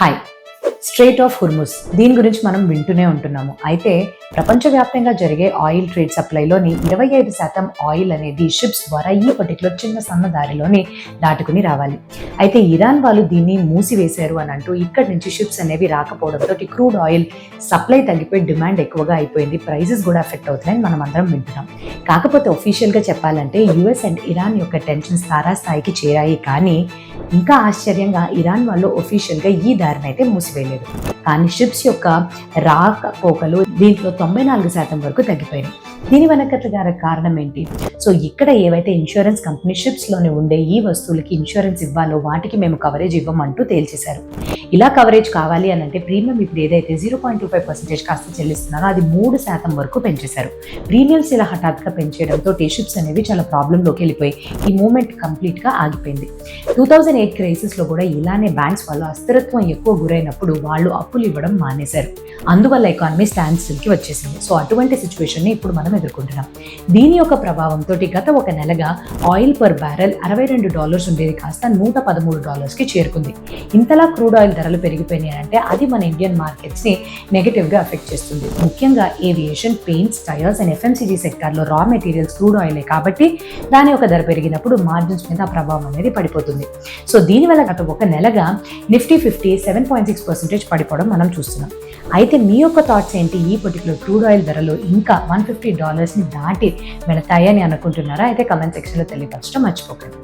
Hi. Strait of హుర్ముస్ దీని గురించి మనం వింటూనే ఉంటున్నాము. అయితే ప్రపంచవ్యాప్తంగా జరిగే ఆయిల్ ట్రేడ్ సప్లైలోని 25% ఆయిల్ అనేది షిప్స్ ద్వారా ఈ పర్టికులర్ చిన్న సన్న దారిలోని దాటుకుని రావాలి. అయితే ఇరాన్ వాళ్ళు దీన్ని మూసివేశారు అని అంటూ ఇక్కడి నుంచి షిప్స్ అనేవి రాకపోవడంతో క్రూడ్ ఆయిల్ సప్లై తగ్గిపోయి డిమాండ్ ఎక్కువగా అయిపోయింది. ప్రైజెస్ కూడా ఎఫెక్ట్ అవుతున్నాయని మనం అందరం వింటున్నాం. కాకపోతే ఒఫీషియల్గా చెప్పాలంటే యుఎస్ అండ్ ఇరాన్ యొక్క టెన్షన్స్ తారాస్థాయికి చేరాయి. కానీ ఇంకా ఆశ్చర్యంగా ఇరాన్ వాళ్ళు ఒఫీషియల్గా ఈ దారిని అయితే మూసివేయలేదు. కానీ షిప్స్ యొక్క రాకపోకలు దీంట్లో 94% వరకు తగ్గిపోయినాయి. దీని వెనక కారణం ఏంటి? సో ఇక్కడ ఏవైతే ఇన్సూరెన్స్ కంపెనీ షిప్స్లోనే ఉండే ఈ వస్తువులకి ఇన్సూరెన్స్ ఇవ్వాలో వాటికి మేము కవరేజ్ ఇవ్వమంటూ తేల్చేశారు. ఇలా కవరేజ్ కావాలి అని అంటే ప్రీమియం ఇప్పుడు ఏదైతే 0.25% కాస్త చెల్లిస్తున్నారో అది 3% వరకు పెంచేశారు. ప్రీమియమ్స్ ఇలా హఠాత్తుగా పెంచేయడంతో షిప్స్ అనేవి చాలా ప్రాబ్లంలోకి వెళ్ళిపోయి ఈ మూమెంట్ కంప్లీట్గా ఆగిపోయింది. 2008 క్రైసిస్లో కూడా ఇలానే బ్యాంక్స్ వాళ్ళు అస్థిరత్వం ఎక్కువ గురైనప్పుడు వాళ్ళు అప్పులు ఇవ్వడం మానేశారు. అందువల్ల ఎకానమీ స్టాండ్ స్టిల్కి వచ్చేసింది. సో అటువంటి సిచ్యువేషన్ని ఇప్పుడు మనం ఎదుర్కొంటున్నాం. దీని యొక్క ప్రభావంతో గత ఒక నెలగా ఆయిల్ పర్ బ్యారెల్ $62 ఉండేది కాస్త $113కి చేరుకుంది. ఇంతలా క్రూడ్ ఆయిల్ ధరలు పెరిగిపోయినాయి అంటే అది మన ఇండియన్ మార్కెట్స్ని నెగటివ్గా ఎఫెక్ట్ చేస్తుంది. ముఖ్యంగా aviation, paints, tyres and FMCG సెక్టార్లో రా మెటీరియల్స్ క్రూడ్ ఆయిలే కాబట్టి దాని యొక్క ధర పెరిగినప్పుడు మార్జిన్స్ మీద ఆ ప్రభావం అనేది పడిపోతుంది. సో దీనివల్ల గత ఒక నెలగా నిఫ్టీ 50 7.6% పడిపోవడం మనం చూస్తున్నాం. అయితే మీ యొక్క థాట్స్ ఏంటి? ఈ పర్టికులర్ క్రూడ్ ఆయిల్ ధరలు ఇంకా $150ని దాటి వెళతాయని అనుకుంటున్నారా? అయితే కమెంట్ సెక్షన్లో తెలియపరచడం మర్చిపోకండి.